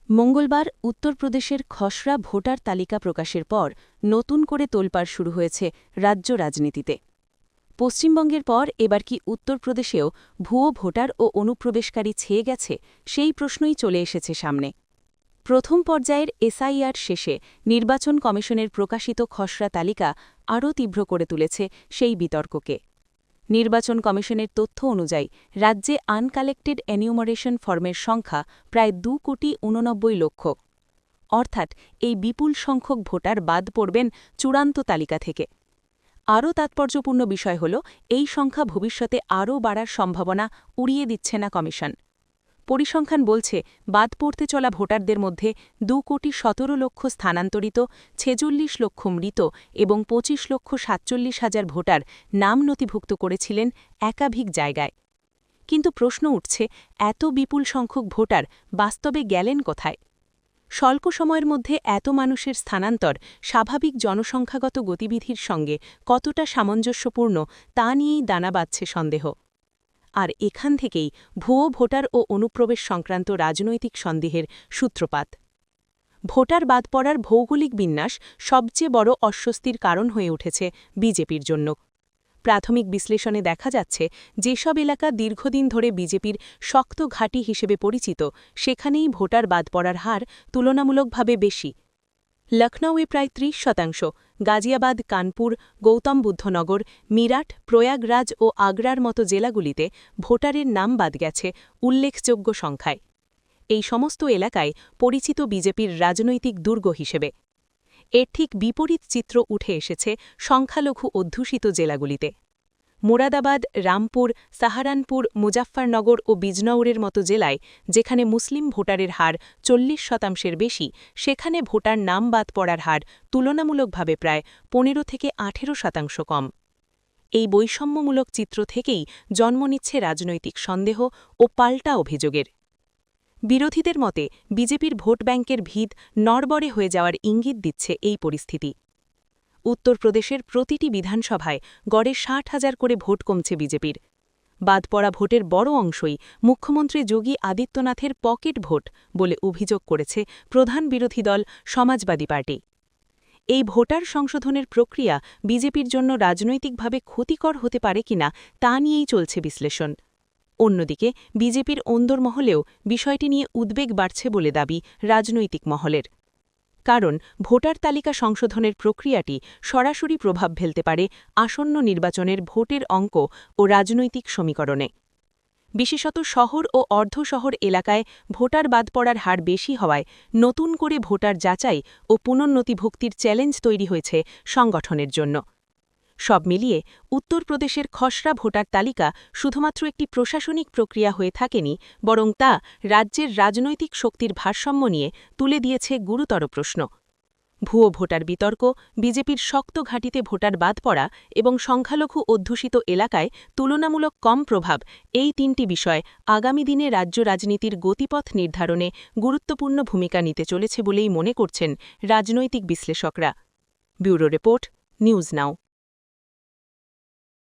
মঙ্গলবার উত্তরপ্রদেশের খসড়া ভোটার তালিকা প্রকাশের পর নতুন করে তোলপাড় শুরু হয়েছে রাজ্য রাজনীতিতে। পশ্চিমবঙ্গের পর এবার কি উত্তরপ্রদেশেও ভুয়ো ভোটার ও অনুপ্রবেশকারী ছেয়ে গেছে, সেই প্রশ্নই চলে এসেছে সামনে। প্রথম পর্যায়ের এসআইআর শেষে নির্বাচন কমিশনের প্রকাশিত খসড়া তালিকা আরও তীব্র করে তুলেছে সেই বিতর্ককে। নির্বাচন কমিশনের তথ্য অনুযায়ী রাজ্যে আনকালেক্টেড এনিউমারেশন ফর্মের সংখ্যা প্রায় 2,89,00,000। অর্থাৎ এই বিপুল সংখ্যক ভোটার বাদ পড়বেন চূড়ান্ত তালিকা থেকে। আরও তাৎপর্যপূর্ণ বিষয় হল, এই সংখ্যা ভবিষ্যতে আরও বাড়ার সম্ভাবনা উড়িয়ে দিচ্ছে না কমিশন। পরিসংখ্যান বলছে, বাদ পড়তে চলা ভোটারদের মধ্যে 2,17,00,000 স্থানান্তরিত, 46 লক্ষ মৃত এবং 25,47,000 ভোটার নাম নথিভুক্ত করেছিলেন একাধিক জায়গায়। কিন্তু প্রশ্ন উঠছে, এত বিপুল সংখ্যক ভোটার বাস্তবে গেলেন কোথায়? স্বল্প সময়ের মধ্যে এত মানুষের স্থানান্তর স্বাভাবিক জনসংখ্যাগত গতিবিধির সঙ্গে কতটা সামঞ্জস্যপূর্ণ, তা নিয়েই দানা বাঁধছে সন্দেহ। আর এখান থেকেই ভুয়ো ভোটার ও অনুপ্রবেশ সংক্রান্ত রাজনৈতিক সন্দেহের সূত্রপাত। ভোটার বাদ পড়ার ভৌগোলিক বিন্যাস সবচেয়ে বড় অস্বস্তির কারণ হয়ে উঠেছে বিজেপির জন্য। প্রাথমিক বিশ্লেষণে দেখা যাচ্ছে, যেসব এলাকা দীর্ঘদিন ধরে বিজেপির শক্ত ঘাঁটি হিসেবে পরিচিত, সেখানেই ভোটার বাদ পড়ার হার তুলনামূলকভাবে বেশি। লখনৌয়ে প্রায় 30%, গাজিয়াবাদ, কানপুর, গৌতম বুদ্ধনগর, মিরাট, প্রয়াগরাজ ও আগ্রার মতো জেলাগুলিতে ভোটারের নাম বাদ গেছে উল্লেখযোগ্য সংখ্যায়। এই সমস্ত এলাকায় পরিচিত বিজেপির রাজনৈতিক দুর্গ হিসেবে। এর ঠিক বিপরীত চিত্র উঠে এসেছে সংখ্যালঘু অধ্যুষিত জেলাগুলিতে। মুরাদাবাদ, রামপুর, সাহারানপুর, মুজাফফরনগর ও বিজনৌরের মতো জেলায়, যেখানে মুসলিম ভোটারের হার 40% বেশি, সেখানে ভোটার নাম বাদ পড়ার হার তুলনামূলকভাবে প্রায় 15 থেকে 18% কম। এই বৈষম্যমূলক চিত্র থেকেই জন্ম নিচ্ছে রাজনৈতিক সন্দেহ ও পাল্টা অভিযোগের। বিরোধীদের মতে, বিজেপির ভোট ব্যাংকের ভিত নড়বড়ে হয়ে যাওয়ার ইঙ্গিত দিচ্ছে এই পরিস্থিতি। উত্তরপ্রদেশের প্রতিটি বিধানসভায় গড়ে 60,000 করে ভোট কমছে বিজেপির। বাদ পড়া ভোটের বড় অংশই মুখ্যমন্ত্রী যোগী আদিত্যনাথের পকেট ভোট বলে অভিযোগ করেছে প্রধান বিরোধী দল সমাজবাদী পার্টি। এই ভোটার সংশোধনের প্রক্রিয়া বিজেপির জন্য রাজনৈতিকভাবে ক্ষতিকর হতে পারে কিনা, তা নিয়েই চলছে বিশ্লেষণ। অন্যদিকে বিজেপির অন্দরমহলেও বিষয়টি নিয়ে উদ্বেগ বাড়ছে বলে দাবি রাজনৈতিক মহলের। কারণ ভোটার তালিকা সংশোধনের প্রক্রিয়াটি সরাসরি প্রভাব ফেলতে পারে আসন্ন নির্বাচনের ভোটের অঙ্ক ও রাজনৈতিক সমীকরণে। বিশেষত শহর ও অর্ধশহর এলাকায় ভোটার বাদ পড়ার হার বেশি হওয়ায় নতুন করে ভোটার যাচাই ও পুনর্নথিভুক্তির চ্যালেঞ্জ তৈরি হয়েছে সংগঠনের জন্য। সব মিলিয়ে উত্তরপ্রদেশের খসড়া ভোটার তালিকা শুধুমাত্র একটি প্রশাসনিক প্রক্রিয়া হয়ে থাকেনি, বরং তা রাজ্যের রাজনৈতিক শক্তির ভারসাম্য নিয়ে তুলে দিয়েছে গুরুতর প্রশ্ন। ভুয়ো ভোটার বিতর্ক, বিজেপির শক্ত ঘাঁটিতে ভোটার বাদ পড়া এবং সংখ্যালঘু অধ্যুষিত এলাকায় তুলনামূলক কম প্রভাব, এই তিনটি বিষয় আগামী দিনে রাজ্য রাজনীতির গতিপথ নির্ধারণে গুরুত্বপূর্ণ ভূমিকা নিতে চলেছে বলেই মনে করছেন রাজনৈতিক বিশ্লেষকরা। Bureau report, news now.